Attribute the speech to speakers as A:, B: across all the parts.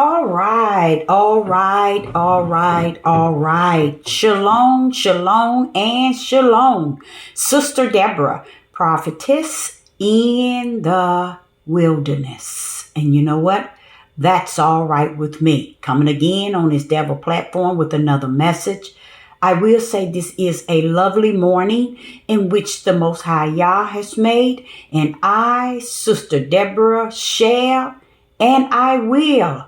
A: All right. Shalom, shalom, and shalom. Sister Deborah, prophetess in the wilderness. And you know what? That's all right with me. Coming again on this Deborah platform with another message. I will say this is a lovely morning in which the Most High Yah has made, and I, Sister Deborah, shall and I will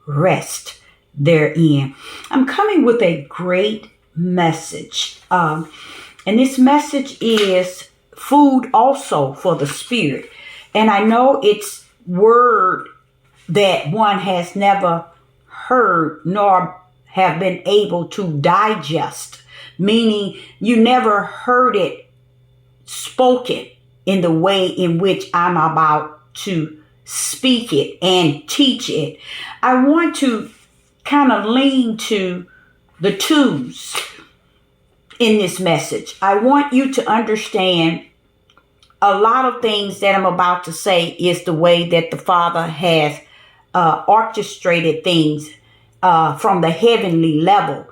A: rest therein. I'm coming with a great message. And this message is food also for the spirit. And I know it's word that one has never heard nor have been able to digest, meaning you never heard it spoken in the way in which I'm about to speak it and teach it. I want to kind of lean to the twos in this message. I want you to understand a lot of things that I'm about to say is the way that the Father has orchestrated things from the heavenly level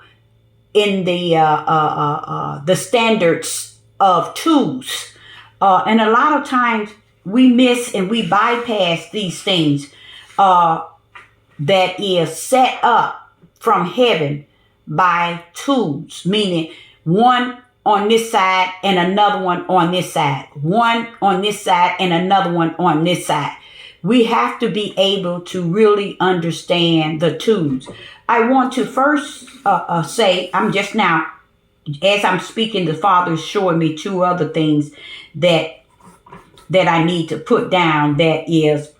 A: in the standards of twos. And a lot of times we miss and we bypass these things that is set up from heaven by twos, meaning one on this side and another one on this side, one on this side and another one on this side. We have to be able to really understand the twos. I want to first say, I'm just now, as I'm speaking, the Father is showing me two other things that I need to put down that is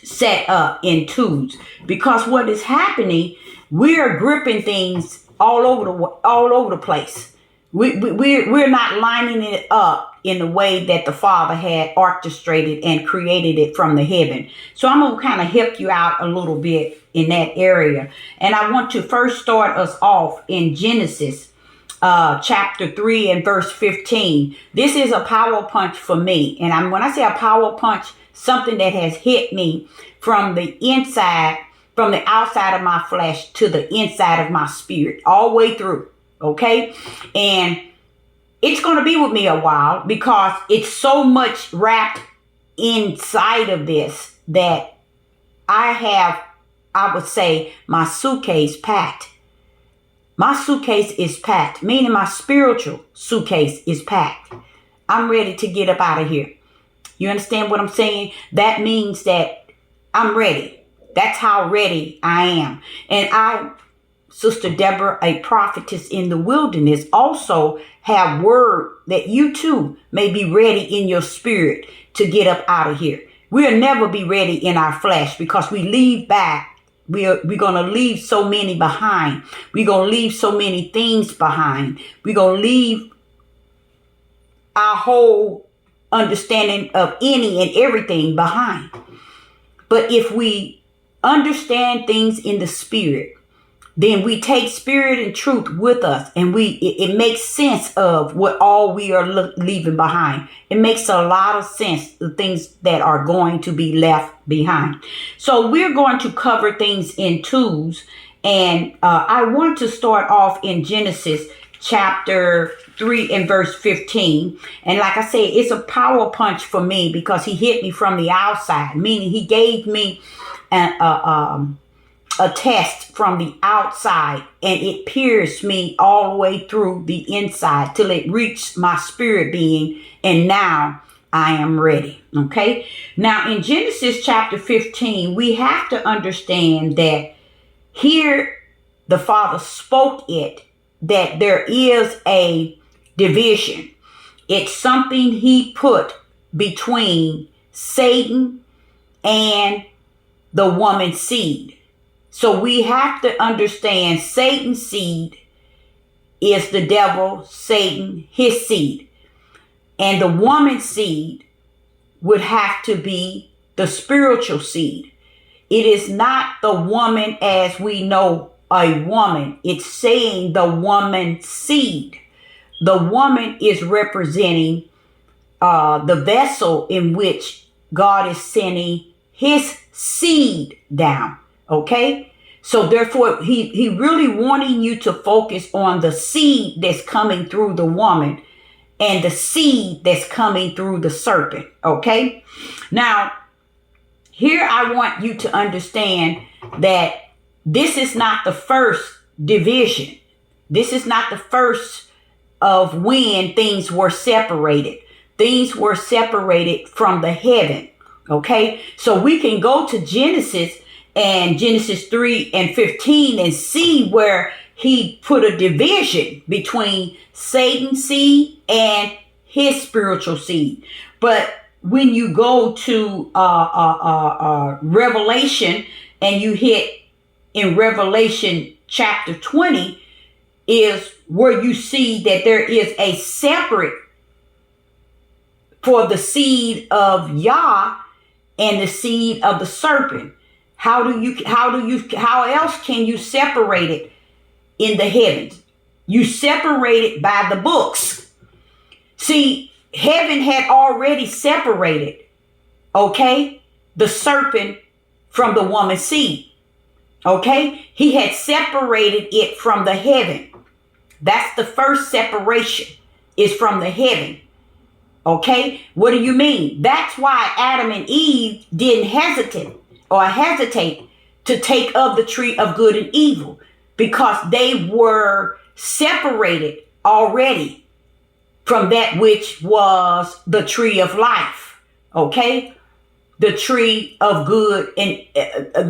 A: set up in twos. Because what is happening, we're gripping things all over the place. We're not lining it up in the way that the Father had orchestrated and created it from the heaven. So I'm going to kind of help you out a little bit in that area. And I want to first start us off in Genesis chapter 3 and verse 15. This is a power punch for me. And when I say a power punch, something that has hit me from the inside, from the outside of my flesh to the inside of my spirit, all the way through. Okay. And it's going to be with me a while because it's so much wrapped inside of this that I would say, my suitcase packed. My suitcase is packed, meaning my spiritual suitcase is packed. I'm ready to get up out of here. You understand what I'm saying? That means that I'm ready. That's how ready I am. And I, Sister Deborah, a prophetess in the wilderness, also have word that you too may be ready in your spirit to get up out of here. We'll never be ready in our flesh because we leave back. We're going to leave so many behind. We're going to leave so many things behind. We're going to leave our whole understanding of any and everything behind. But if we understand things in the spirit, then we take spirit and truth with us, and it makes sense of what all we are leaving behind. It makes a lot of sense, the things that are going to be left behind. So we're going to cover things in twos, and I want to start off in Genesis chapter 3 and verse 15. And like I said, it's a power punch for me because he hit me from the outside, meaning he gave me a test from the outside, and it pierced me all the way through the inside till it reached my spirit being, and now I am ready. Okay. Now in Genesis chapter 15, we have to understand that here the Father spoke it, that there is a division. It's something he put between Satan and the woman's seed. So we have to understand Satan's seed is the devil, Satan, his seed. And the woman's seed would have to be the spiritual seed. It is not the woman as we know a woman. It's saying the woman's seed. The woman is representing the vessel in which God is sending his seed down. Okay? So therefore, he really wanting you to focus on the seed that's coming through the woman and the seed that's coming through the serpent. Okay? Now, here I want you to understand that this is not the first division. This is not the first of when things were separated. Things were separated from the heaven. Okay? So we can go to Genesis and Genesis 3 and 15 and see where he put a division between Satan's seed and his spiritual seed. But when you go to Revelation and you hit in Revelation chapter 20 is where you see that there is a separate for the seed of Yah and the seed of the serpent. How else can you separate it in the heavens? You separate it by the books. See, heaven had already separated, okay, the serpent from the woman's seed. Okay? He had separated it from the heaven. That's the first separation, is from the heaven. Okay? What do you mean? That's why Adam and Eve didn't hesitate to take of the tree of good and evil, because they were separated already from that which was the tree of life. Okay? The tree of good and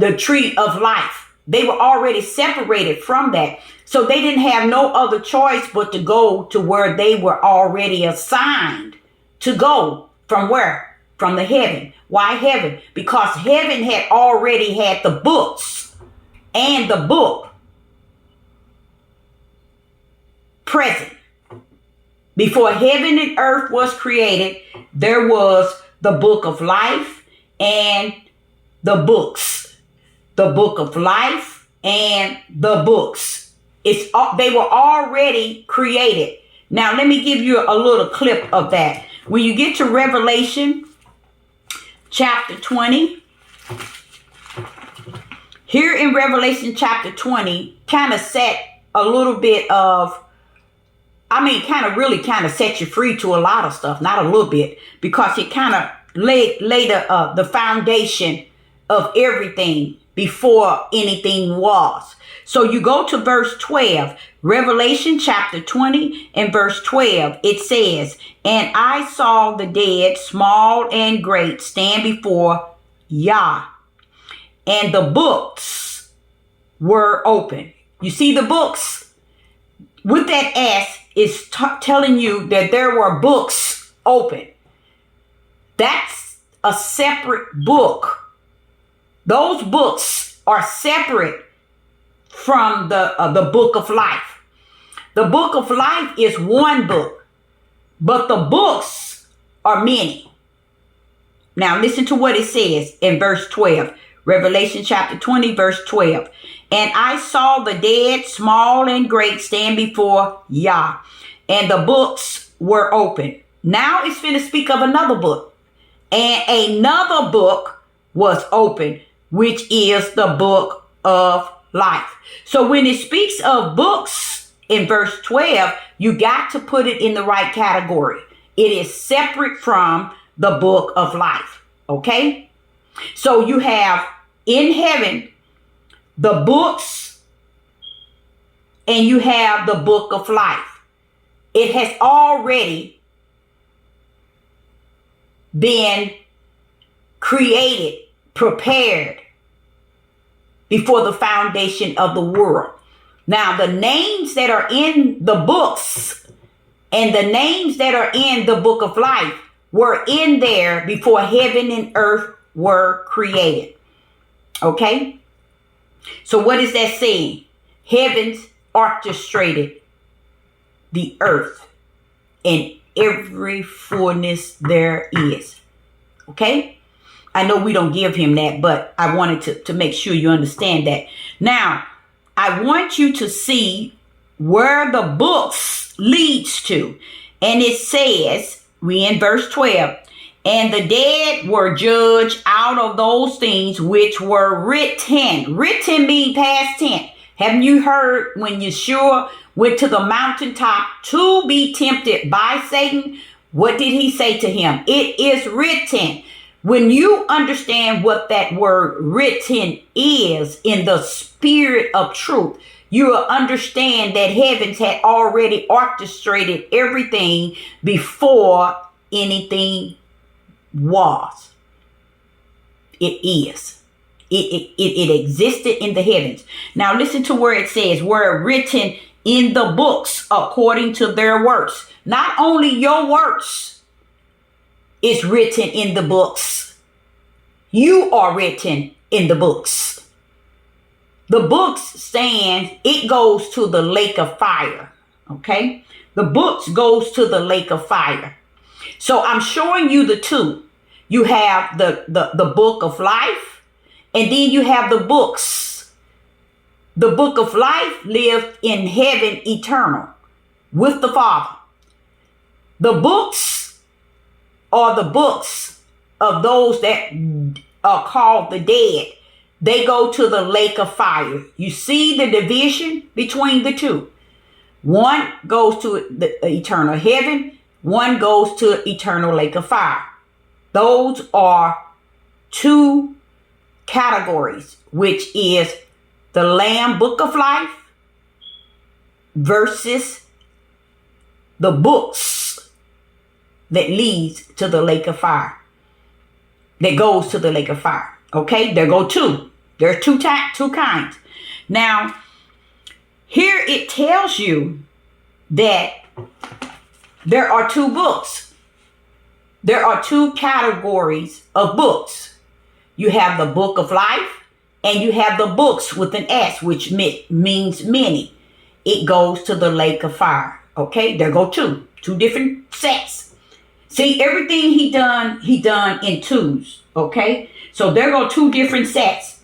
A: the tree of life. They were already separated from that. So they didn't have no other choice but to go to where they were already assigned to go. From where? From the heaven. Why heaven? Because heaven had already had the books and the book present. Before heaven and earth was created, there was the book of life and the books. The book of life and the books. They were already created. Now, let me give you a little clip of that. When you get to Revelation chapter 20, here in Revelation chapter 20, kind of set a little bit of, kind of set you free to a lot of stuff, not a little bit, because it kind of laid the foundation of everything before anything was. So you go to verse 12, Revelation chapter 20 and verse 12. It says, "And I saw the dead, small and great, stand before Yah, and the books were open." You see the books? With that S is telling you that there were books open. That's a separate book. Those books are separate from the book of life. The book of life is one book, but the books are many. Now listen to what it says in verse 12. Revelation chapter 20, verse 12. "And I saw the dead, small and great, stand before Yah, and the books were open." Now it's finna speak of another book. "And another book was open, which is the book of life." So when it speaks of books in verse 12, you got to put it in the right category. It is separate from the book of life. Okay? So you have in heaven the books and you have the book of life. It has already been created, prepared before the foundation of the world. Now, the names that are in the books and the names that are in the book of life were in there before heaven and earth were created. Okay? So what is that saying? Heavens orchestrated the earth and every fullness there is. Okay? I know we don't give him that, but I wanted to make sure you understand that. Now, I want you to see where the books leads to. And it says, we in verse 12, And the dead were judged out of those things which were written. Written means past tense. Haven't you heard when Yeshua went to the mountaintop to be tempted by Satan? What did he say to him? It is written. When you understand what that word written is in the spirit of truth, you will understand that heavens had already orchestrated everything before anything was. It is. It existed in the heavens. Now listen to where it says, were written in the books according to their works. Not only your works is written in the books. You are written in the books. The books stands, it goes to the lake of fire. Okay? The books goes to the lake of fire. So I'm showing you the two. You have the book of life, and then you have the books. The book of life lived in heaven eternal with the Father. The books are the books of those that are called the dead. They go to the lake of fire. You see the division between the two. One goes to the eternal heaven. One goes to eternal lake of fire. Those are two categories, which is the Lamb book of life versus the books that leads to the lake of fire. That goes to the lake of fire. Okay, there go two. There are two kinds. Now, here it tells you that there are two books. There are two categories of books. You have the book of life and you have the books with an S, which means many. It goes to the lake of fire. Okay, there go two different sets. See, everything he done in twos. Okay, so there go two different sets.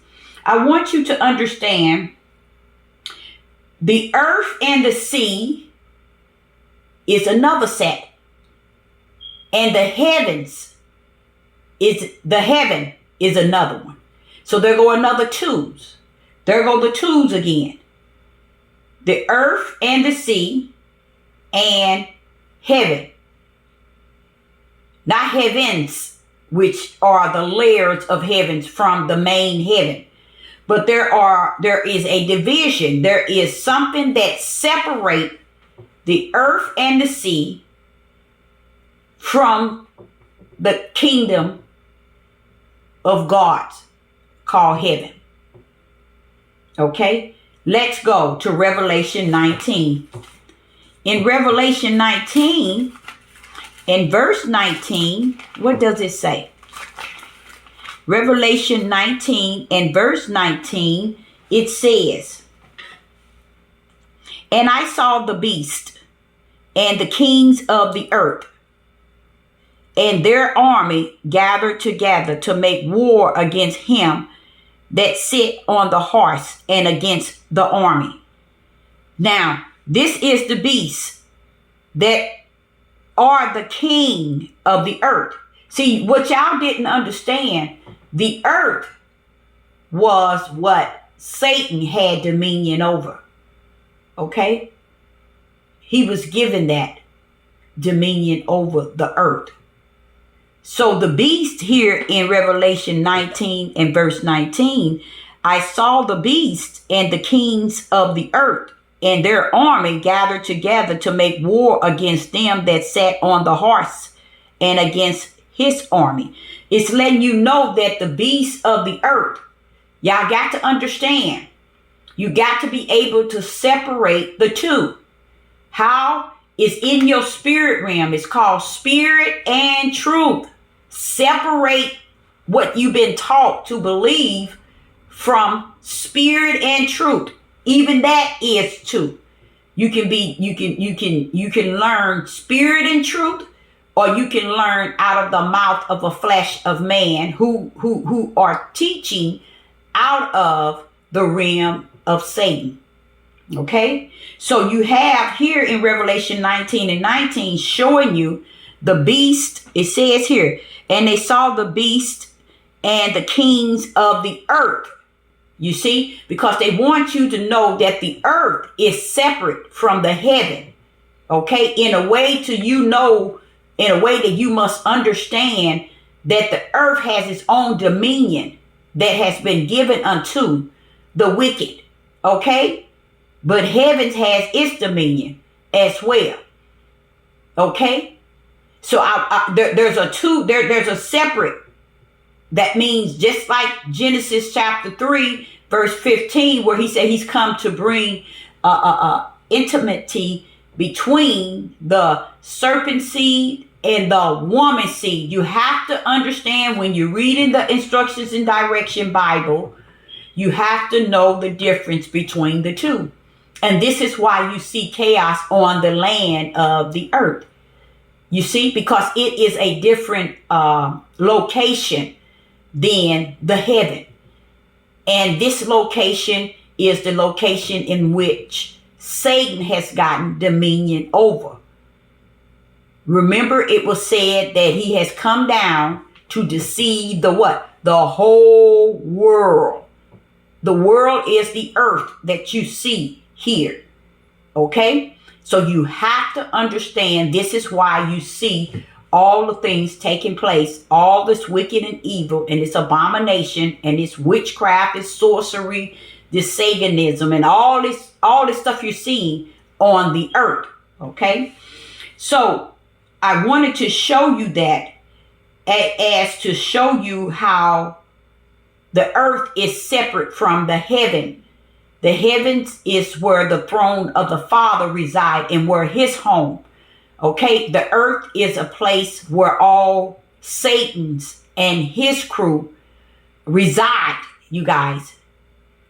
A: I want you to understand the earth and the sea is another set. And the heaven is another one. So there go another twos. There go the twos again. The earth and the sea and heaven. Not heavens, which are the layers of heavens from the main heaven. But there is a division. There is something that separates the earth and the sea from the kingdom of God called heaven. Okay, let's go to Revelation 19. In Revelation 19, in verse 19, what does it say? Revelation 19 and verse 19, it says, and I saw the beast and the kings of the earth and their army gathered together to make war against him that sit on the horse and against the army. Now, this is the beast that are the king of the earth. See, what y'all didn't understand, the earth was what Satan had dominion over. Okay? He was given that dominion over the earth. So the beast here in Revelation 19 and verse 19, I saw the beast and the kings of the earth and their army gathered together to make war against them that sat on the horse and against his army. It's letting you know that the beasts of the earth, y'all got to understand, you got to be able to separate the two. How? It's in your spirit realm. It's called spirit and truth. Separate what you've been taught to believe from spirit and truth. Even that is two. You can learn spirit and truth, or you can learn out of the mouth of a flesh of man who are teaching out of the realm of Satan. Okay? So you have here in Revelation 19 and 19 showing you The beast, it says here, and they saw the beast and the kings of the earth. You see, because they want you to know that the earth is separate from the heaven. Okay, in a way that you must understand that the earth has its own dominion that has been given unto the wicked. Okay, but heaven has its dominion as well. Okay, so there's a separate. That means just like Genesis chapter 3, verse 15, where he said he's come to bring intimacy between the serpent seed and the woman seed. You have to understand when you're reading the instructions and direction Bible, you have to know the difference between the two. And this is why you see chaos on the land of the earth. You see, because it is a different location than the heaven. And this location is the location in which Satan has gotten dominion over. Remember, it was said that he has come down to deceive the what? The whole world. The world is the earth that you see here. Okay? So you have to understand this is why you see all the things taking place, all this wicked and evil and this abomination and this witchcraft, this sorcery, this Satanism and all this stuff you're seeing on the earth. Okay? So I wanted to show you that as to show you how the earth is separate from the heaven. The heavens is where the throne of the Father reside and where his home. Okay, the earth is a place where all Satan's and his crew reside, you guys.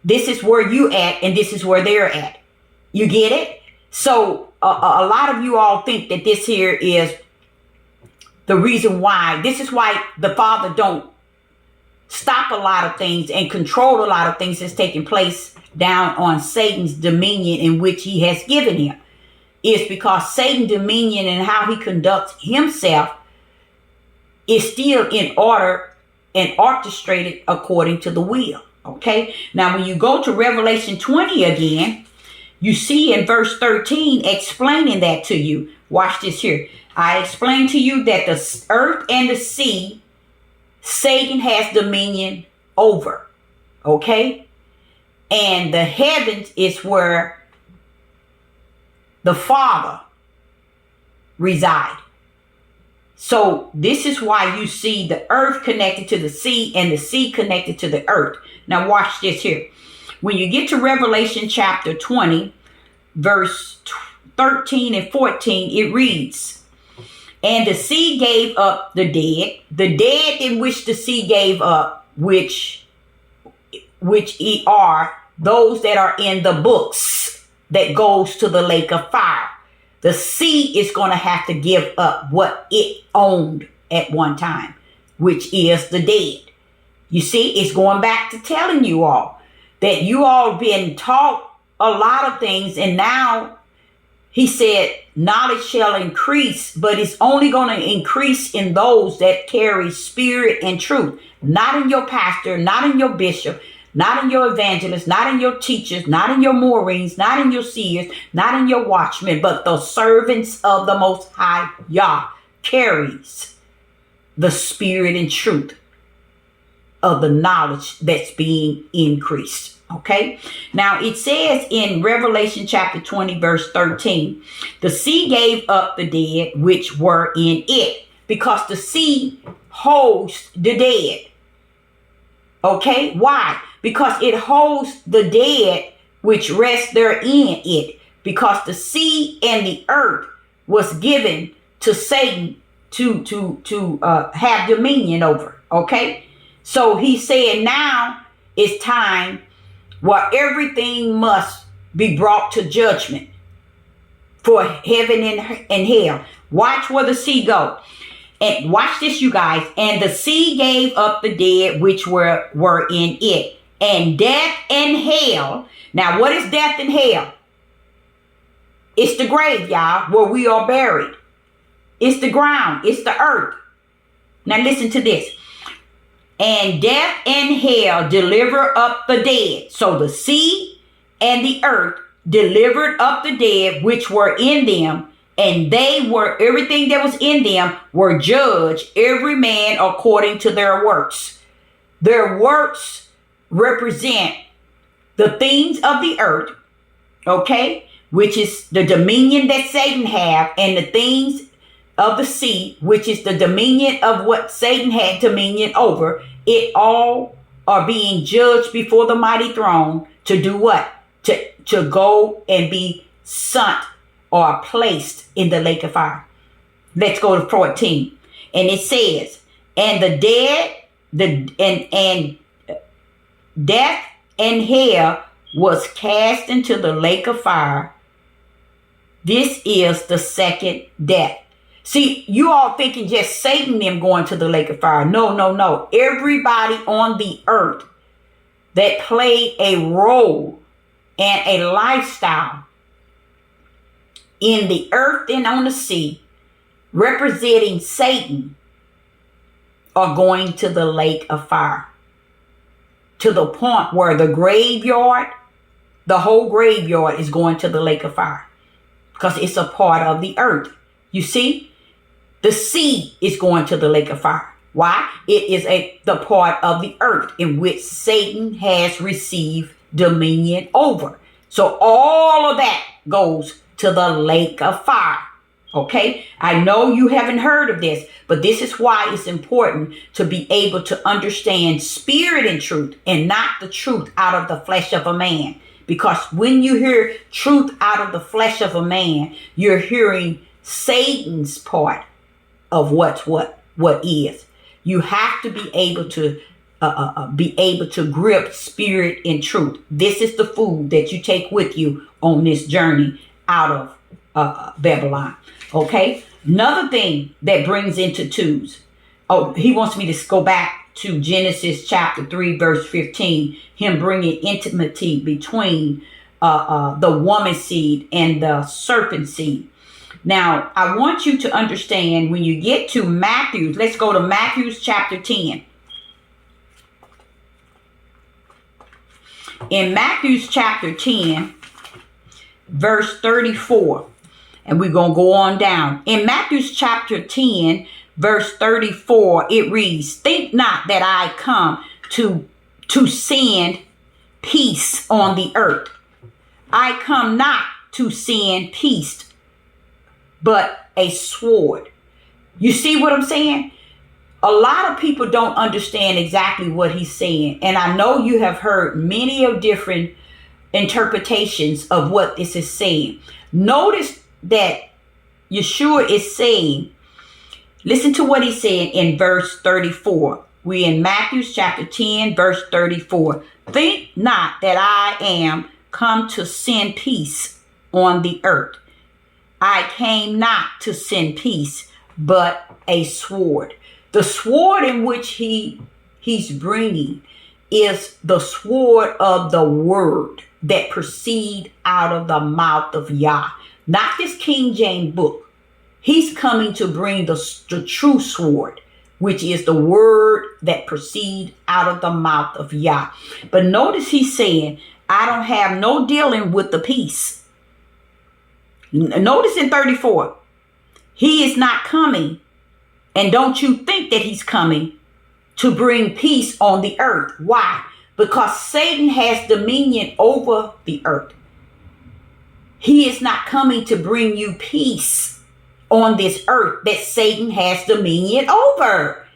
A: This is where you at and this is where they're at. You get it? So a lot of you all think that this here is the reason why. This is why the Father don't stop a lot of things and control a lot of things that's taking place down on Satan's dominion in which he has given him. Is because Satan's dominion and how he conducts himself is still in order and orchestrated according to the will. Okay. Now, when you go to Revelation 20 again, you see in verse 13 explaining that to you. Watch this here. I explained to you that the earth and the sea, Satan has dominion over. Okay. And the heavens is where the Father reside. So this is why you see the earth connected to the sea and the sea connected to the earth. Now watch this here. When you get to Revelation chapter 20, verse 13 and 14, it reads, and the sea gave up the dead in which the sea gave up, which are those that are in the books that goes to the lake of fire. The sea is going to have to give up what it owned at one time, which is the dead. You see, it's going back to telling you all that you all been taught a lot of things. And now he said, knowledge shall increase, but it's only going to increase in those that carry spirit and truth. Not in your pastor, not in your bishop, not in your evangelists, not in your teachers, not in your Maureen's, not in your seers, not in your watchmen, but the servants of the Most High Yah carries the spirit and truth of the knowledge that's being increased. Okay. Now it says in Revelation chapter 20, verse 13, the sea gave up the dead which were in it, because the sea holds the dead. Okay. Why? Because it holds the dead which rest therein it. Because the sea and the earth was given to Satan to have dominion over. Okay. So he said now it's time where everything must be brought to judgment for heaven and hell. Watch where the sea go. And watch this, you guys. And the sea gave up the dead which were in it. And death and hell. Now, what is death and hell? It's the grave, y'all, where we are buried. It's the ground. It's the earth. Now listen to this. And death and hell deliver up the dead. So the sea and the earth delivered up the dead which were in them, and they were, everything that was in them were judged, every man according to their works. Their works represent the things of the earth, okay, which is the dominion that Satan have, and the things of the sea, which is the dominion of what Satan had dominion over. It all are being judged before the mighty throne to do what? To go and be sunk or placed in the lake of fire. Let's go to 14. And it says, and the dead, and death and hell was cast into the lake of fire. This is the second death. See, you all thinking just Satan them going to the lake of fire. No, no, no. Everybody on the earth that played a role and a lifestyle in the earth and on the sea, representing Satan, are going to the lake of fire. To the point where the graveyard, the whole graveyard is going to the lake of fire. Because it's a part of the earth. You see? The sea is going to the lake of fire. Why? It is the part of the earth in which Satan has received dominion over. So all of that goes to the lake of fire. Okay? I know you haven't heard of this, but this is why it's important to be able to understand spirit and truth, and not the truth out of the flesh of a man. Because when you hear truth out of the flesh of a man, you're hearing Satan's part of what is. You have to be able to grip spirit and truth. This is the food that you take with you on this journey out of Babylon. Okay. Another thing that brings into twos. Oh, he wants me to go back to Genesis chapter 3, verse 15. Him bringing intimacy between the woman seed and the serpent seed. Now, I want you to understand when you get to Matthew, let's go to Matthew chapter 10. In Matthew chapter 10, verse 34, and we're going to go on down. In Matthew chapter 10, verse 34, it reads, think not that I come to send peace on the earth. I come not to send peace, but a sword. You see what I'm saying? A lot of people don't understand exactly what he's saying. And I know you have heard many of different interpretations of what this is saying. Notice that Yeshua is saying, listen to what he's saying in verse 34. We're in Matthew chapter 10, verse 34. Think not that I am come to send peace on the earth. I came not to send peace, but a sword. The sword in which he's bringing is the sword of the word that proceed out of the mouth of Yah. Not this King James book. He's coming to bring the true sword, which is the word that proceed out of the mouth of Yah. But notice he's saying, I don't have no dealing with the peace. Notice in 34, he is not coming, and don't you think that he's coming to bring peace on the earth. Why? Because Satan has dominion over the earth. He is not coming to bring you peace on this earth that Satan has dominion over.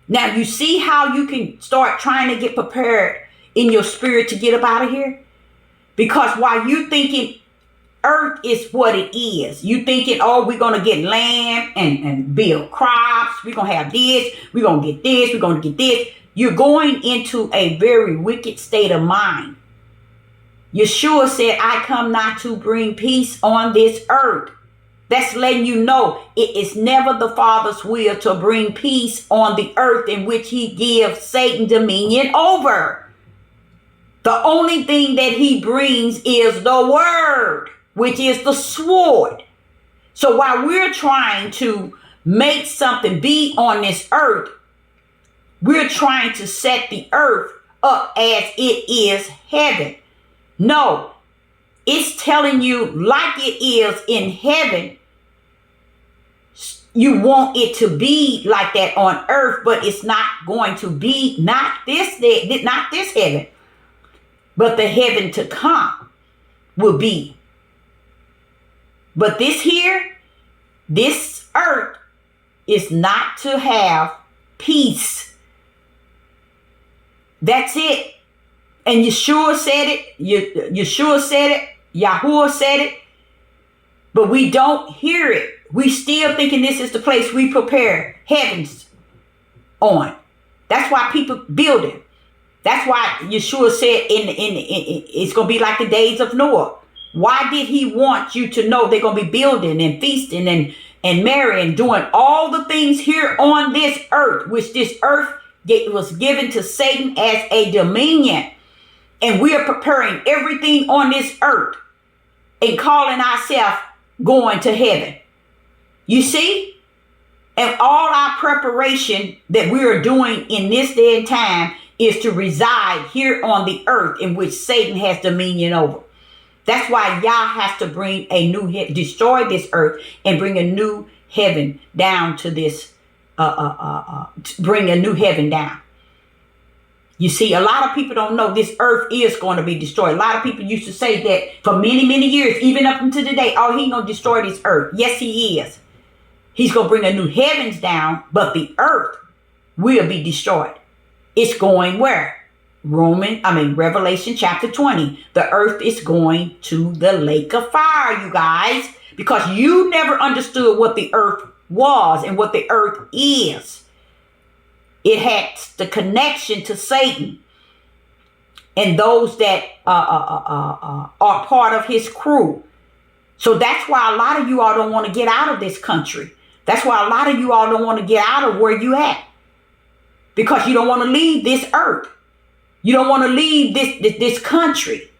A: Now, you see how you can start trying to get prepared in your spirit to get up out of here? Because while you thinking earth is what it is, you thinking, oh, we're going to get land and build crops. We're going to have this. We're going to get this. We're going to get this. You're going into a very wicked state of mind. Yeshua said, I come not to bring peace on this earth. That's letting you know it is never the Father's will to bring peace on the earth in which he gives Satan dominion over. The only thing that he brings is the word, which is the sword. So while we're trying to make something be on this earth, we're trying to set the earth up as it is heaven. No, it's telling you like it is in heaven. You want it to be like that on earth, but it's not going to be, not this heaven, but the heaven to come will be. But this earth is not to have peace. That's it. And Yeshua said it. Yeshua said it. Yahuwah said it. But we don't hear it. We still thinking this is the place we prepare heavens on. That's why people build it. That's why Yeshua said it's going to be like the days of Noah. Why did he want you to know they're going to be building and feasting and marrying, doing all the things here on this earth, which this earth was given to Satan as a dominion. And we are preparing everything on this earth and calling ourselves going to heaven. You see? And all our preparation that we are doing in this day and time is to reside here on the earth in which Satan has dominion over. That's why Yah has to bring destroy this earth and bring a new heaven down to this, bring a new heaven down. You see, a lot of people don't know this earth is going to be destroyed. A lot of people used to say that for many, many years, even up until today, oh, he's going to destroy this earth. Yes, he is. He's going to bring a new heavens down, but the earth will be destroyed. It's going where? Revelation chapter 20. The earth is going to the lake of fire, you guys, because you never understood what the earth was and what the earth is. It had the connection to Satan and those that are part of his crew. So that's why a lot of you all don't want to get out of this country. That's why a lot of you all don't want to get out of where you at. Because you don't want to leave this earth. You don't want to leave this country.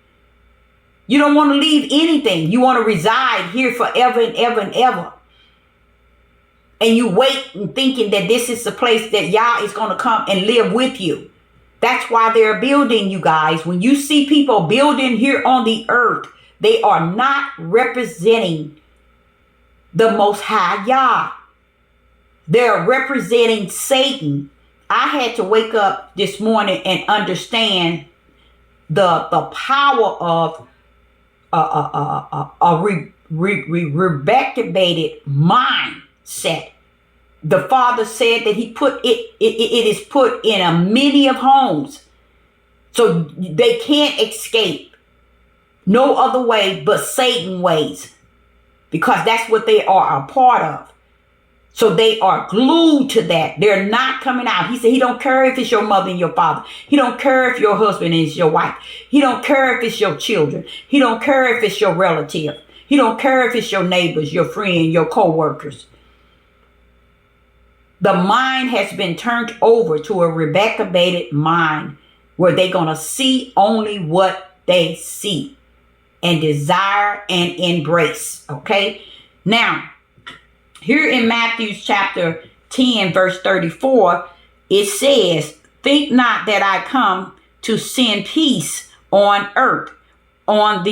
A: You don't want to leave anything. You want to reside here forever and ever and ever. And you wait and thinking that this is the place that Yah is going to come and live with you. That's why they're building, you guys. When you see people building here on the earth, they are not representing the Most High Yah. They're representing Satan. I had to wake up this morning and understand the power of a reprobated mindset. The Father said that he put it is put in a many of homes. So they can't escape no other way but Satan ways. Because that's what they are a part of. So they are glued to that. They're not coming out. He said he don't care if it's your mother and your father. He don't care if your husband is your wife. He don't care if it's your children. He don't care if it's your relative. He don't care if it's your neighbors, your friend, your co-workers. The mind has been turned over to a reprobated mind where they're going to see only what they see and desire and embrace. Okay? Now, here in Matthew chapter 10, verse 34, it says, "Think not that I come to send peace on earth, on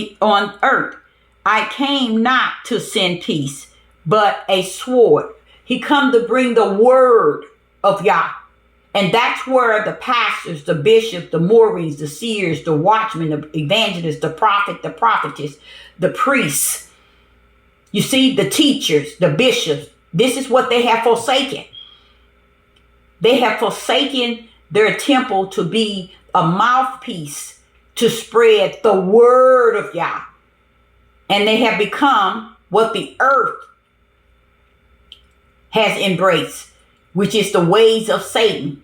A: earth. I came not to send peace, but a sword." He come to bring the word of Yah. And that's where the pastors, the bishops, the Moorings, the seers, the watchmen, the evangelists, the prophet, the prophetess, the priests, you see, the teachers, the bishops, this is what they have forsaken. They have forsaken their temple to be a mouthpiece to spread the word of Yah. And they have become what the earth has embraced, which is the ways of Satan.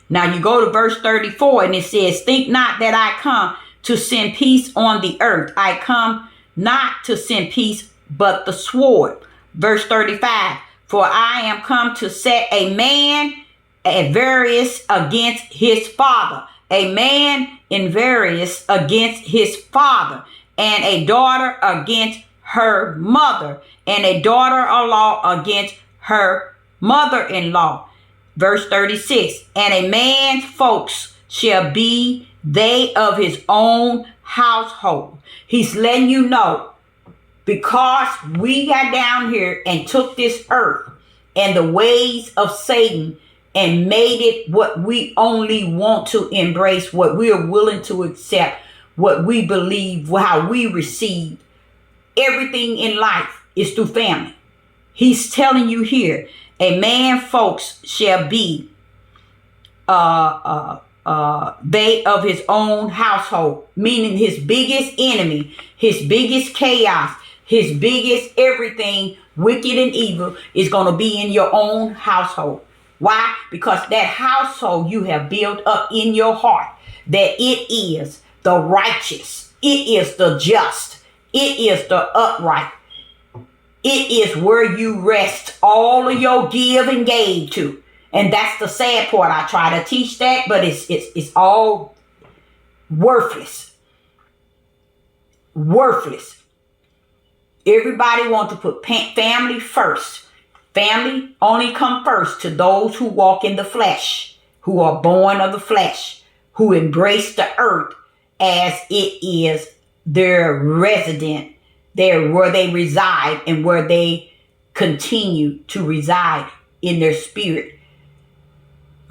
A: Now you go to verse 34 and it says, "Think not that I come to send peace on the earth. I come not to send peace, but the sword." Verse 35, "For I am come to set a man at variance against his father, a man in variance against his father, and a daughter against her mother, and a daughter-in-law against her mother-in-law. Verse 36, and a man's folks shall be they of his own household. He's letting you know, because we got down here and took this earth and the ways of Satan and made it what we only want to embrace, what we are willing to accept, what we believe, how we receive. Everything in life is through family. He's telling you here, a man folks shall be they of his own household, meaning his biggest enemy, his biggest chaos, his biggest everything wicked and evil is going to be in your own household. Why? Because that household you have built up in your heart, that it is the righteous, it is the just, it is the upright. It is where you rest all of your give and gave to. And that's the sad part. I try to teach that, but it's all worthless. Worthless. Everybody wants to put family first. Family only come first to those who walk in the flesh, who are born of the flesh, who embrace the earth as it is their resident, where they reside and where they continue to reside in their spirit.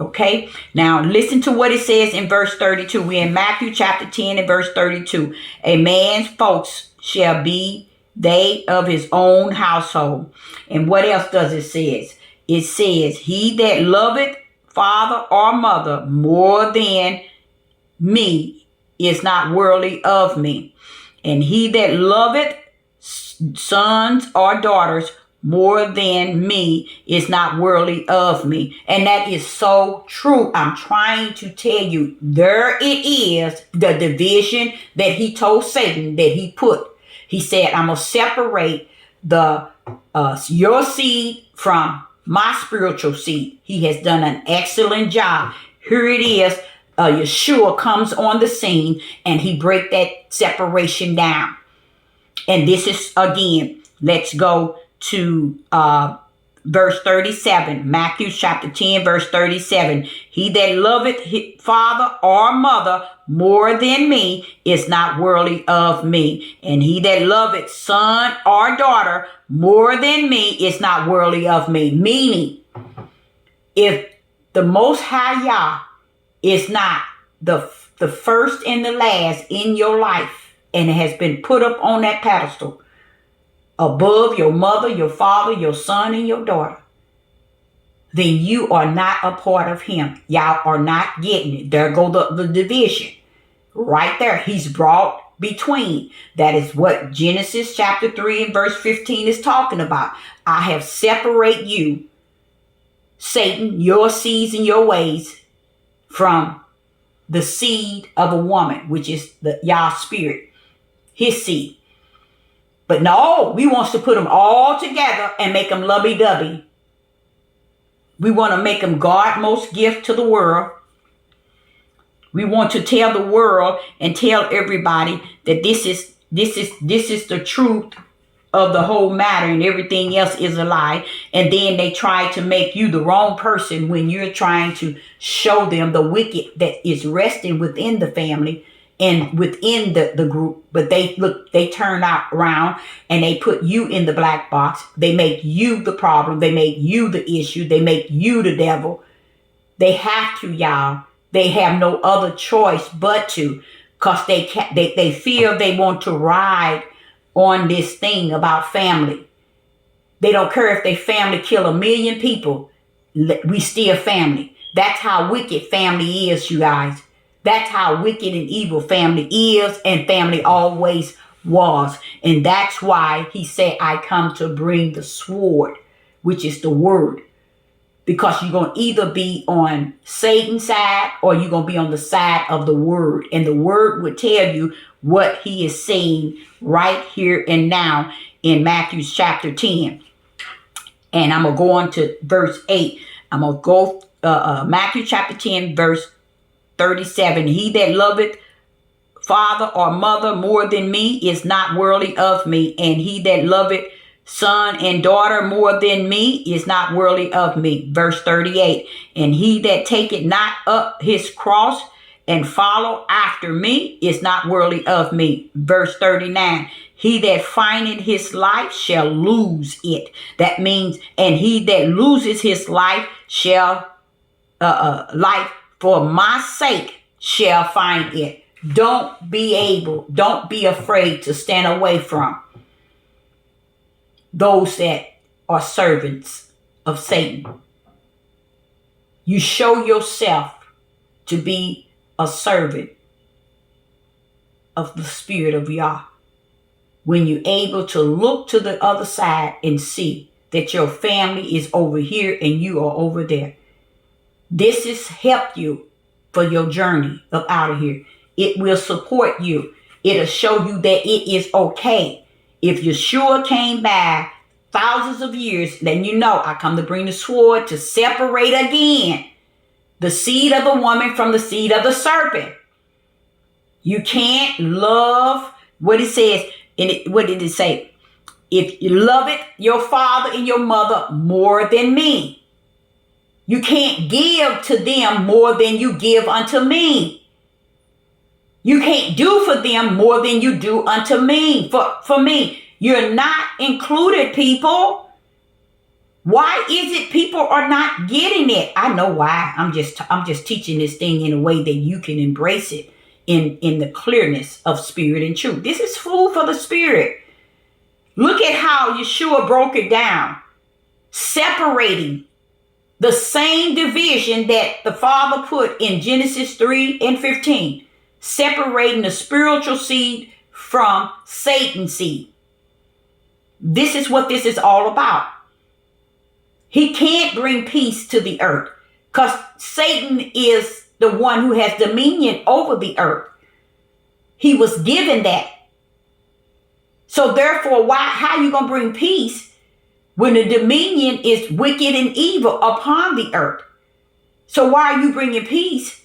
A: Okay, now listen to what it says in verse 32. We're in Matthew chapter 10 and verse 32. A man's folks shall be they of his own household. And what else does it say? It says, he that loveth father or mother more than me is not worthy of me. And he that loveth sons or daughters more than me is not worthy of me. And that is so true. I'm trying to tell you, there it is, the division that he told Satan that he put. He said, I'm going to separate your seed from my spiritual seed. He has done an excellent job. Here it is. Yeshua comes on the scene and he break that separation down. And this is, again, let's go to verse 37, Matthew chapter 10, verse 37. He that loveth his father or mother more than me is not worthy of me. And he that loveth son or daughter more than me is not worthy of me. Meaning, if the Most High Yah is not the first and the last in your life, and it has been put up on that pedestal above your mother, your father, your son, and your daughter, then you are not a part of him. Y'all are not getting it. There go the division. Right there. He's brought between. That is what Genesis chapter 3 and verse 15 is talking about. I have separated you, Satan, your seeds and your ways, from the seed of a woman, which is the Yah spirit, his seed. But no, we want to put them all together and make them lovey-dovey. We want to make them God most gift to the world. We want to tell the world and tell everybody that this is the truth of the whole matter and everything else is a lie. And then they try to make you the wrong person when you're trying to show them the wicked that is resting within the family and within the group. But they turn out around and they put you in the black box. They make you the problem. They make you the issue. They make you the devil. They have to, y'all. They have no other choice but to, because they feel they want to ride on this thing about family. They don't care if they family kill 1 million people. We still family. That's how wicked family is, you guys. That's how wicked and evil family is, and family always was. And that's why he said, I come to bring the sword, which is the word. Because you're going to either be on Satan's side or you're going to be on the side of the word. And the word would tell you what he is saying right here and now in Matthew chapter 10. And I'm going to go on to verse 8. I'm going to go Matthew chapter 10, verse 37. He that loveth father or mother more than me is not worthy of me. And he that loveth son and daughter more than me is not worthy of me. Verse 38. And he that taketh not up his cross and follow after me is not worthy of me. Verse 39. He that findeth his life shall lose it. That means, and he that loses his life shall, life for my sake shall find it. Don't be afraid to stand away from those that are servants of Satan. You show yourself to be a servant of the Spirit of Yah when you're able to look to the other side and see that your family is over here and you are over there. This has helped you for your journey up out of here. It will support you. It'll show you that it is okay. If Yeshua came by thousands of years, then you know I come to bring the sword to separate again the seed of the woman from the seed of the serpent. You can't love what it says. What did it say? If you love it, your father and your mother more than me. You can't give to them more than you give unto me. You can't do for them more than you do unto me. For me, you're not included, people. Why is it people are not getting it? I know why. I'm just teaching this thing in a way that you can embrace it in the clearness of spirit and truth. This is food for the spirit. Look at how Yeshua broke it down, separating the same division that the Father put in Genesis 3:15, separating the spiritual seed from Satan's seed. This is what this is all about. He can't bring peace to the earth because Satan is the one who has dominion over the earth. He was given that. So therefore, how are you going to bring peace when the dominion is wicked and evil upon the earth? So why are you bringing peace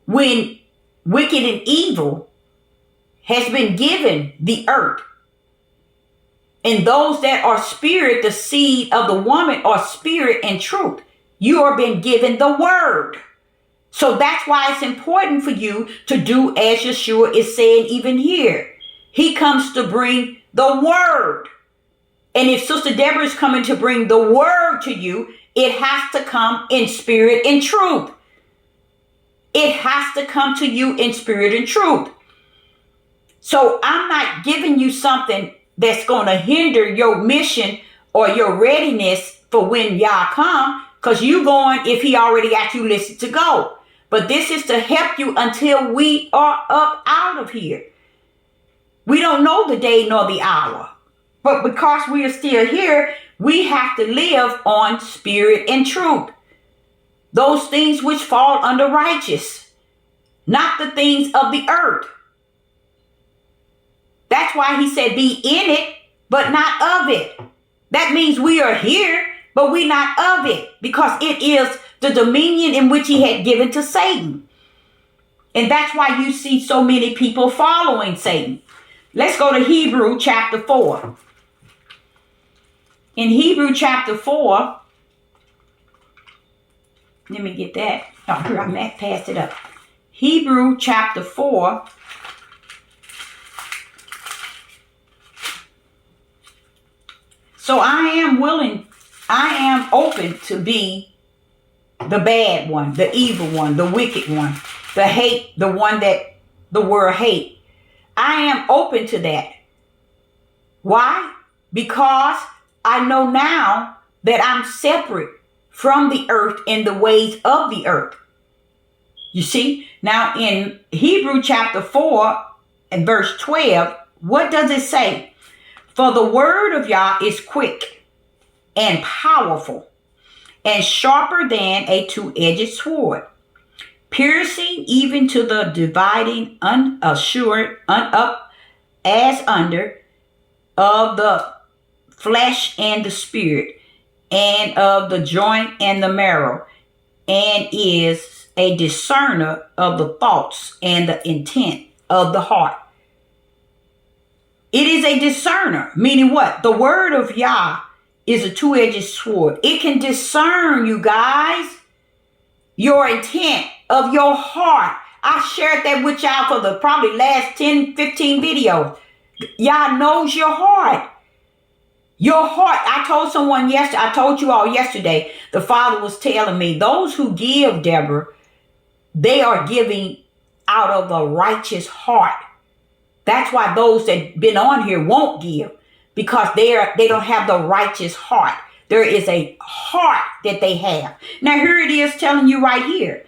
A: when wicked and evil has been given the earth? And those that are spirit, the seed of the woman, are spirit and truth. You are being given the word. So that's why it's important for you to do as Yeshua is saying even here. He comes to bring the word. And if Sister Deborah is coming to bring the word to you, it has to come in spirit and truth. It has to come to you in spirit and truth. So I'm not giving you something that's going to hinder your mission or your readiness for when y'all come, because you going if he already got you listed to go. But this is to help you until we are up out of here. We don't know the day nor the hour. But because we are still here, we have to live on spirit and truth. Those things which fall under righteous, not the things of the earth. That's why he said be in it, but not of it. That means we are here, but we're not of it, because it is the dominion in which he had given to Satan. And that's why you see so many people following Satan. Let's go to Hebrew chapter 4. In Hebrew chapter 4, let me get that. Oh, here, I passed it up. Hebrew chapter 4. So I am open to be the bad one, the evil one, the wicked one, the hate, the one that the world hate. I am open to that. Why? Because I know now that I'm separate from the earth in the ways of the earth. You see? Now in Hebrew chapter 4 and verse 12, what does it say? For the word of Yah is quick and powerful and sharper than a two-edged sword, piercing even to the dividing up as under of the flesh and the spirit, and of the joint and the marrow, and is a discerner of the thoughts and the intent of the heart. It is a discerner, meaning what? The word of Yah is a two-edged sword. It can discern, you guys, your intent of your heart. I shared that with y'all for the probably last 10, 15 videos. Yah knows your heart. Your heart. I told someone yesterday, I told you all yesterday, the Father was telling me, those who give, Deborah, they are giving out of a righteous heart. That's why those that been on here won't give, because they don't have the righteous heart. There is a heart that they have. Now here it is telling you right here.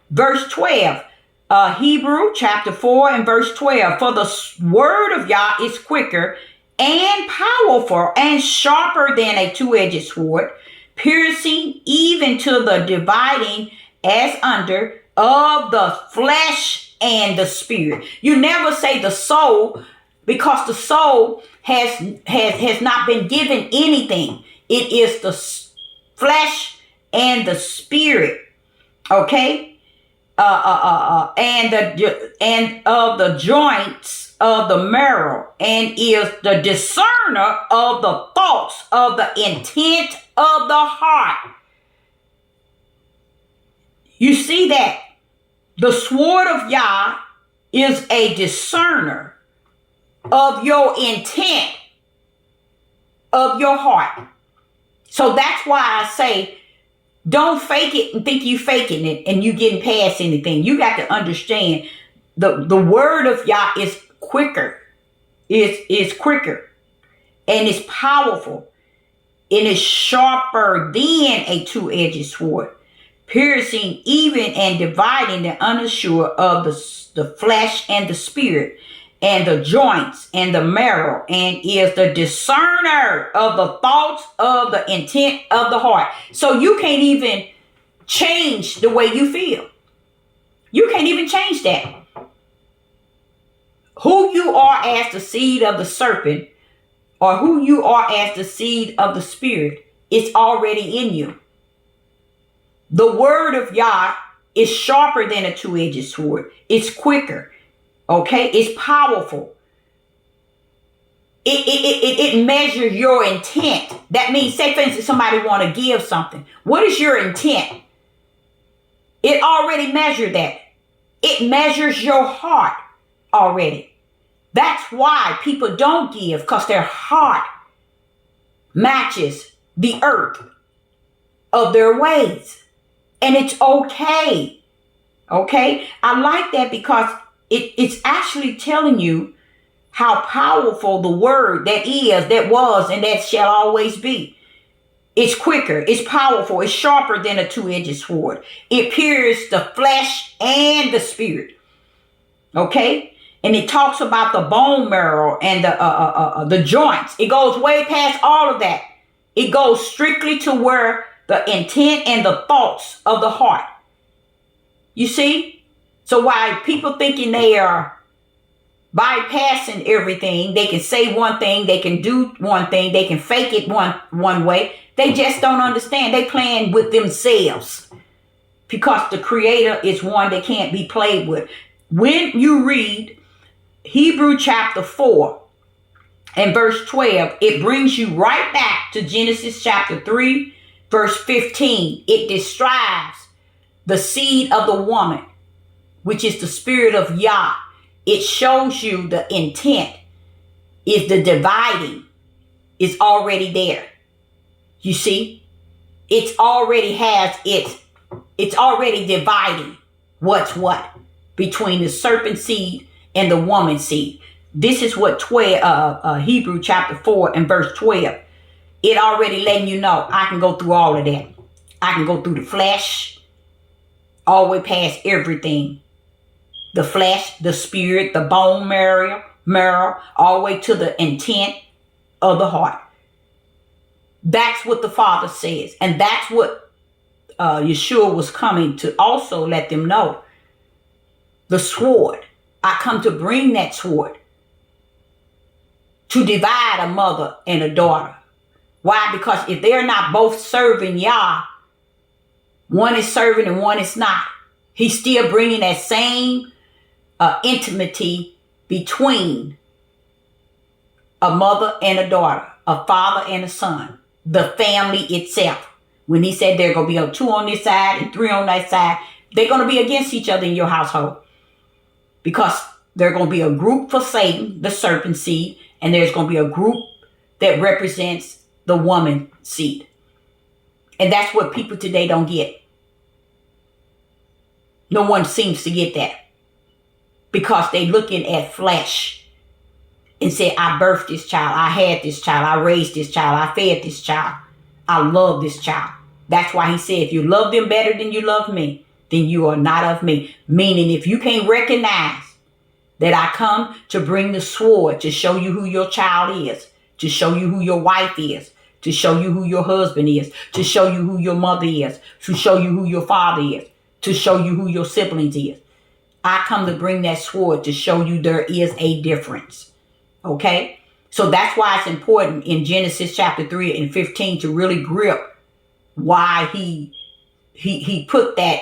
A: Verse 12, Hebrew chapter 4 and verse 12. For the word of Yah is quicker and powerful and sharper than a two-edged sword, piercing even to the dividing as under of the flesh and the spirit. You never say the soul, because the soul has not been given anything. It is the flesh and the spirit. Okay? And of the joints of the marrow, and is the discerner of the thoughts of the intent of the heart. You see that? The sword of Yah is a discerner of your intent of your heart. So that's why I say, don't fake it and think you faking it and you getting past anything. You got to understand the word of Yah is quicker. Is quicker. And it's powerful. And it's sharper than a two-edged sword, piercing even and dividing the undersure of the flesh and the spirit, and the joints and the marrow, and is the discerner of the thoughts of the intent of the heart. So you can't even change the way you feel. You can't even change that. Who you are as the seed of the serpent, or who you are as the seed of the spirit, is already in you. The word of Yah is sharper than a two-edged sword. It's quicker. Okay? It's powerful. It measures your intent. That means, say for instance, somebody want to give something. What is your intent? It already measured that. It measures your heart already. That's why people don't give, because their heart matches the earth of their ways. And it's okay. Okay? I like that because it's actually telling you how powerful the word that is, that was, and that shall always be. It's quicker. It's powerful. It's sharper than a two-edged sword. It pierces the flesh and the spirit. Okay? And it talks about the bone marrow and the joints. It goes way past all of that. It goes strictly to where the intent and the thoughts of the heart. You see? So while people thinking they are bypassing everything, they can say one thing, they can do one thing, they can fake it one way. They just don't understand. They playing with themselves, because the Creator is one that can't be played with. When you read Hebrew chapter 4 and verse 12, it brings you right back to Genesis chapter 3, verse 15. It describes the seed of the woman, which is the spirit of Yah. It shows you the intent is the dividing is already there. You see, it's already dividing what's what between the serpent seed and the woman seed. This is what Hebrew chapter 4 and verse 12. It already letting you know, I can go through all of that. I can go through the flesh, all the way past everything. The flesh, the spirit, the bone marrow, all the way to the intent of the heart. That's what the Father says. And that's what Yeshua was coming to also let them know. The sword. I come to bring that sword to divide a mother and a daughter. Why? Because if they're not both serving Yah, one is serving and one is not. He's still bringing that same intimacy between a mother and a daughter, a father and a son, the family itself. When he said there are going to be 2 on this side and 3 on that side, they're going to be against each other in your household. Because there's going to be a group for Satan, the serpent seed, and there's going to be a group that represents the woman seed. And that's what people today don't get. No one seems to get that. Because they looking at flesh and say, I birthed this child, I had this child, I raised this child, I fed this child, I love this child. That's why he said, if you love them better than you love me, then you are not of me. Meaning, if you can't recognize that I come to bring the sword to show you who your child is, to show you who your wife is, to show you who your husband is, to show you who your mother is, to show you who your father is, to show you who your siblings is. I come to bring that sword to show you there is a difference. Okay? So that's why it's important in Genesis chapter 3 and 15 to really grip why he put that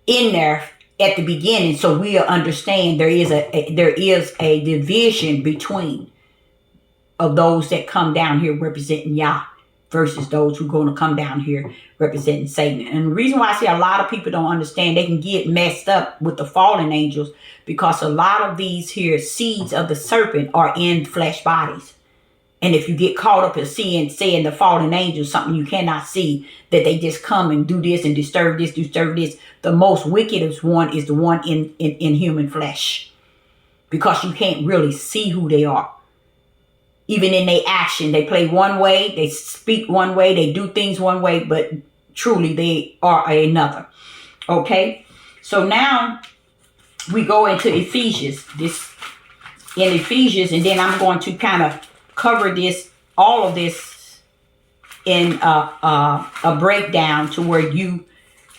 A: in there at the beginning, so we'll understand there is a division between of those that come down here representing Yah versus those who are going to come down here representing Satan. And the reason why I say a lot of people don't understand, they can get messed up with the fallen angels, because a lot of these here seeds of the serpent are in flesh bodies. And if you get caught up in saying the fallen angels, something you cannot see, that they just come and do this and disturb this, the most wickedest one is the one in human flesh. Because you can't really see who they are. Even in their action, they play one way, they speak one way, they do things one way, but truly they are another. Okay? So now we go into Ephesians. In Ephesians, and then I'm going to kind of cover all of this in a breakdown to where you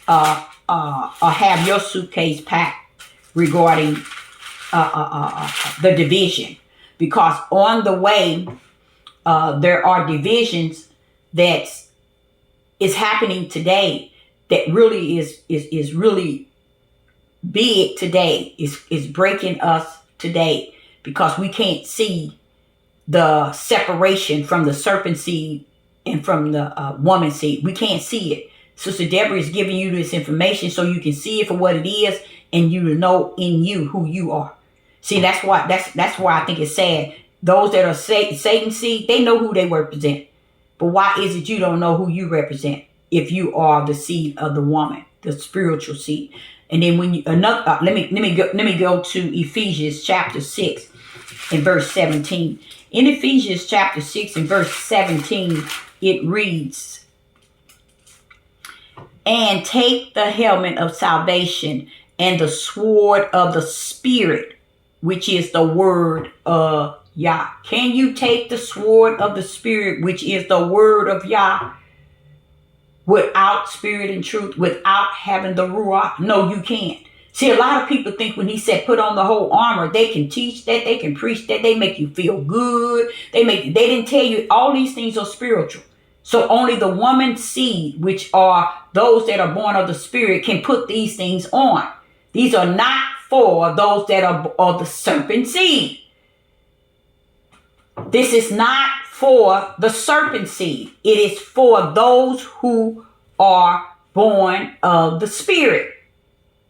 A: have your suitcase packed regarding the division. Because on the way, there are divisions that is happening today that really is really big today, is breaking us today, because we can't see the separation from the serpent seed and from the woman seed. We can't see it. Sister Deborah is giving you this information so you can see it for what it is, and you know in you who you are. See, that's why I think it's sad. Those that are Satan seed, they know who they represent. But why is it you don't know who you represent if you are the seed of the woman, the spiritual seed? And then when you let me go to Ephesians chapter 6 and verse 17. In Ephesians chapter 6 and verse 17, it reads, and take the helmet of salvation and the sword of the Spirit, which is the word of Yah. Can you take the sword of the Spirit, which is the word of Yah, without spirit and truth, without having the Ruach? No, you can't. See, a lot of people think when he said put on the whole armor, they can teach that, they can preach that, they make you feel good. They didn't tell you all these things are spiritual. So only the woman seed, which are those that are born of the Spirit, can put these things on. These are not for those that are of the serpent seed. This is not for the serpent seed. It is for those who are born of the Spirit.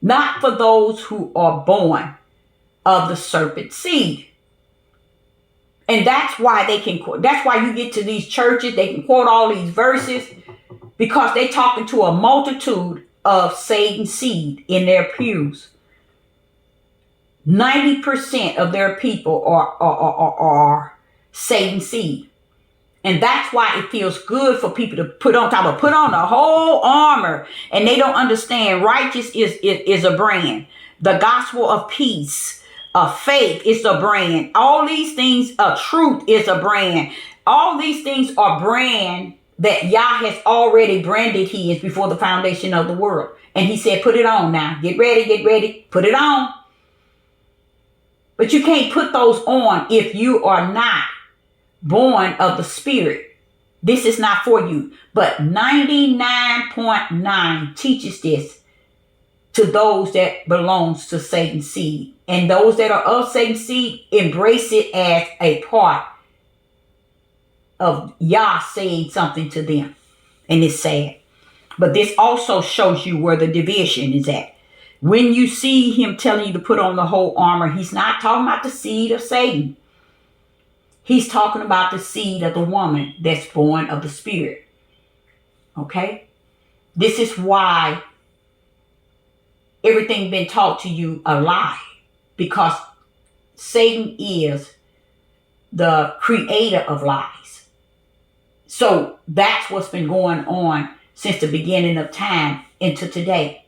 A: Not for those who are born of the serpent seed. And that's why that's why you get to these churches, they can quote all these verses, because they're talking to a multitude of Satan seed in their pews. 90% of their people are Satan seed. And that's why it feels good for people to put on the whole armor. And they don't understand righteous is a brand. The gospel of peace, faith is a brand. All these things, truth is a brand. All these things are brand that Yah has already branded his before the foundation of the world. And he said, put it on now. Get ready, put it on. But you can't put those on if you are not born of the Spirit. This is not for you. But 99.9 teaches this to those that belongs to Satan's seed. And those that are of Satan's seed embrace it as a part of Yah saying something to them. And it's sad. But this also shows you where the division is at. When you see him telling you to put on the whole armor, he's not talking about the seed of Satan. He's talking about the seed of the woman that's born of the Spirit. Okay? This is why everything been taught to you a lie. Because Satan is the creator of lies. So that's what's been going on since the beginning of time into today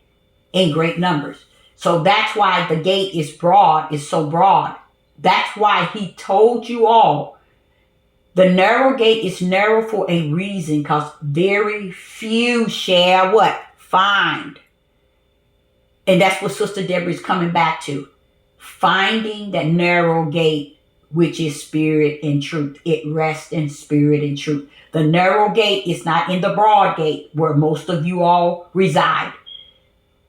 A: in great numbers. So that's why the gate is broad, is so broad. That's why he told you all the narrow gate is narrow for a reason, because very few shall what? Find. And that's what Sister Deborah is coming back to. Finding that narrow gate, which is spirit and truth. It rests in spirit and truth. The narrow gate is not in the broad gate where most of you all reside.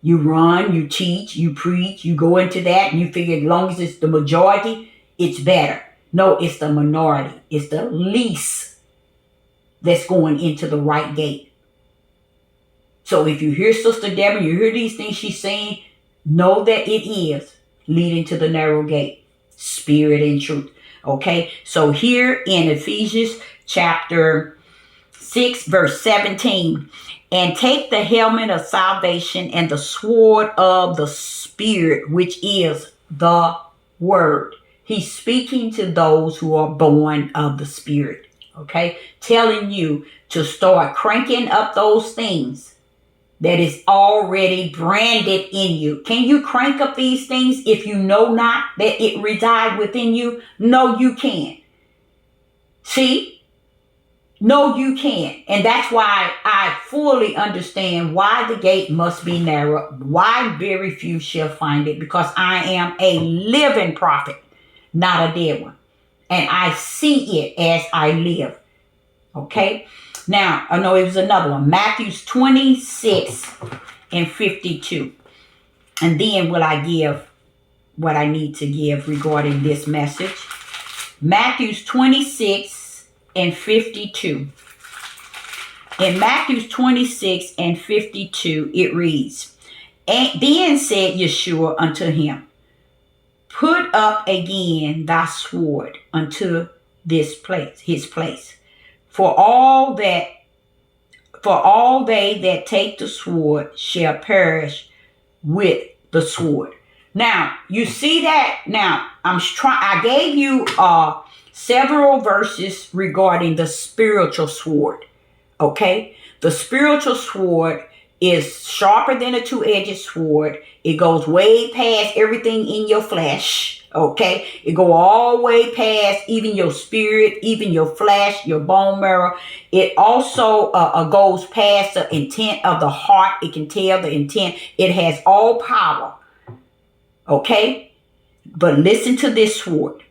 A: You run, you teach, you preach, you go into that, and you figure as long as it's the majority, it's better. No, it's the minority. It's the least that's going into the right gate. So if you hear Sister Deborah, you hear these things she's saying, know that it is leading to the narrow gate, spirit and truth. Okay, so here in Ephesians chapter 6, verse 17, and take the helmet of salvation and the sword of the Spirit, which is the Word. He's speaking to those who are born of the Spirit, okay? Telling you to start cranking up those things that is already branded in you. Can you crank up these things if you know not that it resides within you? No, you can't. See? No, you can't. And that's why I fully understand why the gate must be narrow, why very few shall find it, because I am a living prophet, not a dead one. And I see it as I live. Okay? Now, I know it was another one. Matthew 26 and 52. And then will I give what I need to give regarding this message. Matthew 26 and 52. In Matthew 26 and 52, it reads, and then said Yeshua unto him, put up again thy sword unto this place, his place. For all they that take the sword shall perish with the sword. Now, you see that? Now, I gave you several verses regarding the spiritual sword. Okay? The spiritual sword is sharper than a two-edged sword. It goes way past everything in your flesh. Okay? It go all the way past even your spirit, even your flesh, your bone marrow. It also goes past the intent of the heart. It can tell the intent. It has all power. Okay? But listen to this sword.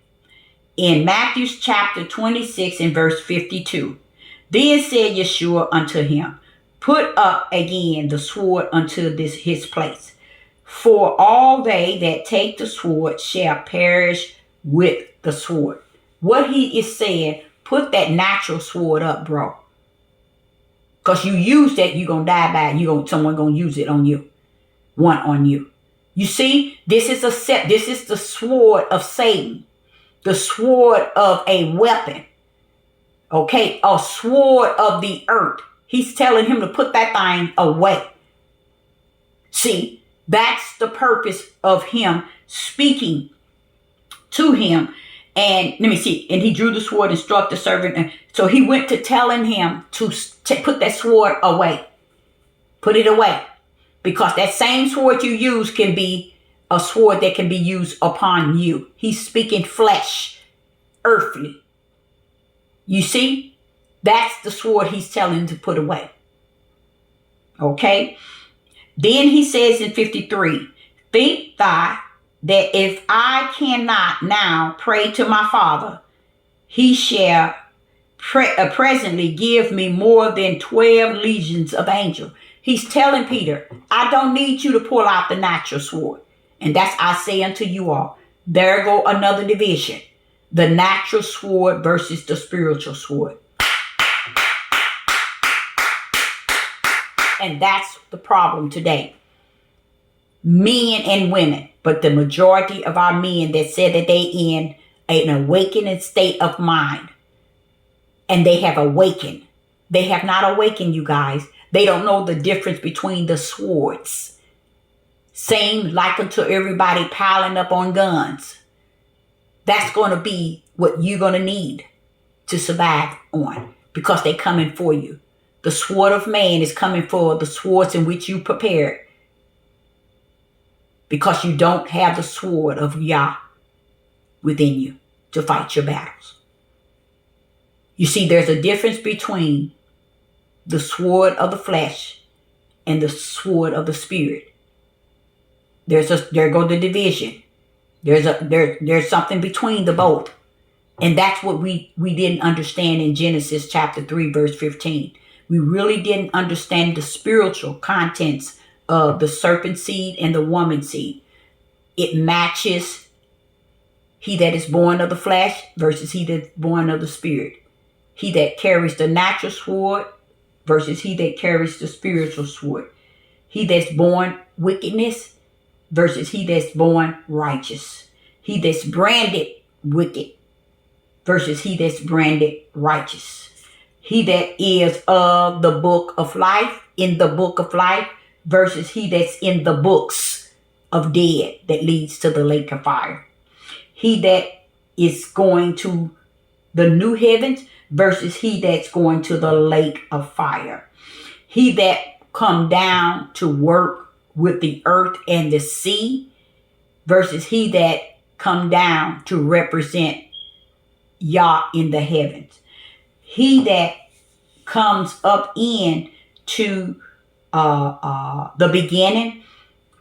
A: In Matthew chapter 26 and verse 52. Then said Yeshua unto him, put up again the sword unto his place. For all they that take the sword shall perish with the sword. What he is saying, put that natural sword up, bro. Because you use that, you're going to die by it. Someone going to use it on you. One on you. You see, this is the sword of Satan. The sword of a weapon. Okay, a sword of the earth. He's telling him to put that thing away. See, that's the purpose of him speaking to him. And let me see. And he drew the sword and struck the servant. And so he went to telling him to put that sword away. Put it away. Because that same sword you use can be a sword that can be used upon you. He's speaking flesh, earthly. You see? That's the sword he's telling to put away. Okay? Then he says in 53, think thou that if I cannot now pray to my Father, he shall presently give me more than 12 legions of angels. He's telling Peter, I don't need you to pull out the natural sword. And that's I say unto you all. There go another division. The natural sword versus the spiritual sword. And that's the problem today. Men and women, but the majority of our men that said that they in an awakening state of mind, and they have awakened. They have not awakened, you guys. They don't know the difference between the swords. Same like unto everybody piling up on guns. That's going to be what you're going to need to survive on, because they're coming for you. The sword of man is coming for the swords in which you prepared, because you don't have the sword of Yah within you to fight your battles. You see, there's a difference between the sword of the flesh and the sword of the spirit. There go the division. There's something between the both. And that's what we didn't understand in Genesis chapter 3, verse 15. We really didn't understand the spiritual contents of the serpent seed and the woman seed. It matches he that is born of the flesh versus he that's born of the spirit. He that carries the natural sword versus he that carries the spiritual sword. He that's born wickedness versus he that's born righteous. He that's branded wicked versus he that's branded righteous. He that is of the book of life, in the book of life, versus he that's in the books of dead that leads to the lake of fire. He that is going to the new heavens versus he that's going to the lake of fire. He that come down to work with the earth and the sea versus he that come down to represent Yah in the heavens. He that comes up in to the beginning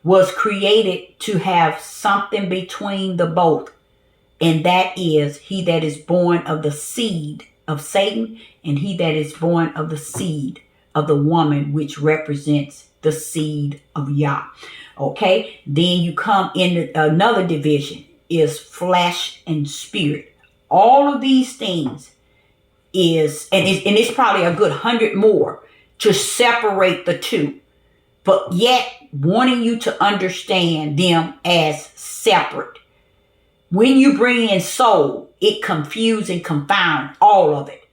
A: was created to have something between the both. And that is he that is born of the seed of Satan and he that is born of the seed of the woman, which represents the seed of Yah. Okay, then you come in another division is flesh and spirit. All of these things is, and it's probably a good 100 more to separate the two, but yet wanting you to understand them as separate. When you bring in soul, it confuses and confounds all of it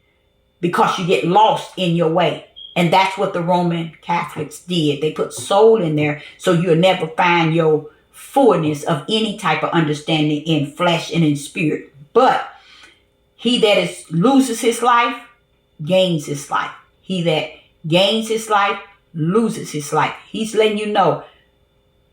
A: because you get lost in your way. And that's what the Roman Catholics did. They put soul in there so you'll never find your fullness of any type of understanding in flesh and in spirit. But he that loses his life, gains his life. He that gains his life, loses his life. He's letting you know,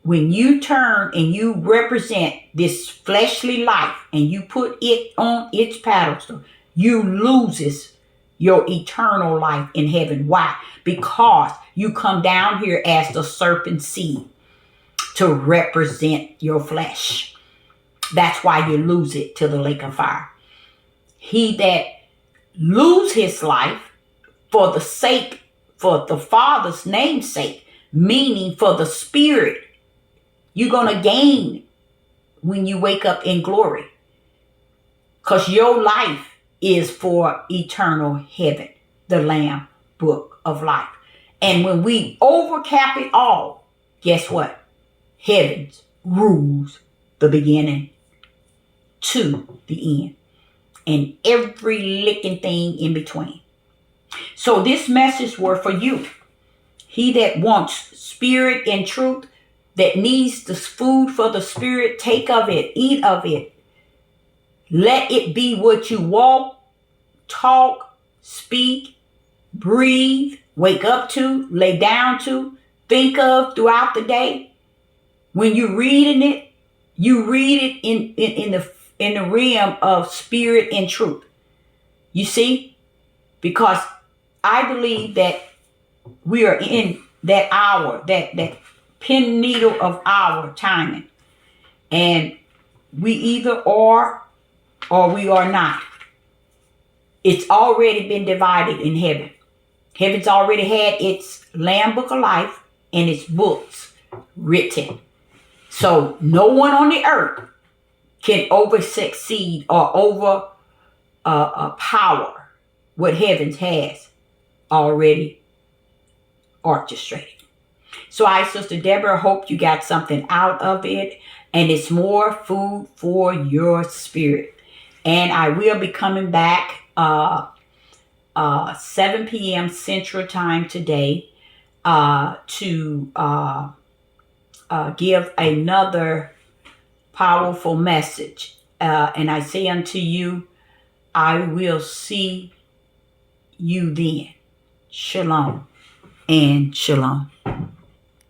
A: when you turn and you represent this fleshly life and you put it on its pedestal, you loses your eternal life in heaven. Why? Because you come down here as the serpent seed to represent your flesh. That's why you lose it to the lake of fire. He that lose his life for the sake, for the Father's name's sake, meaning for the spirit, you're going to gain when you wake up in glory. Because your life is for eternal heaven, the Lamb book of life. And when we overcap it all, guess what? Heavens rules the beginning to the end. And every licking thing in between. So this message were for you. He that wants spirit and truth, that needs the food for the spirit, take of it, eat of it. Let it be what you walk, talk, speak, breathe, wake up to, lay down to, think of throughout the day. When you're reading it, you read it in the realm of spirit and truth. You see? Because I believe that we are in that hour, that pin needle of our timing. And we either are or we are not. It's already been divided in heaven. Heaven's already had its Lamb book of life and its books written. So no one on the earth can over succeed or over power what heaven has already orchestrated. So I, Sister Deborah, hope you got something out of it, and it's more food for your spirit. And I will be coming back 7 p.m. Central Time today to give another powerful message. And I say unto you, I will see you then. Shalom and shalom.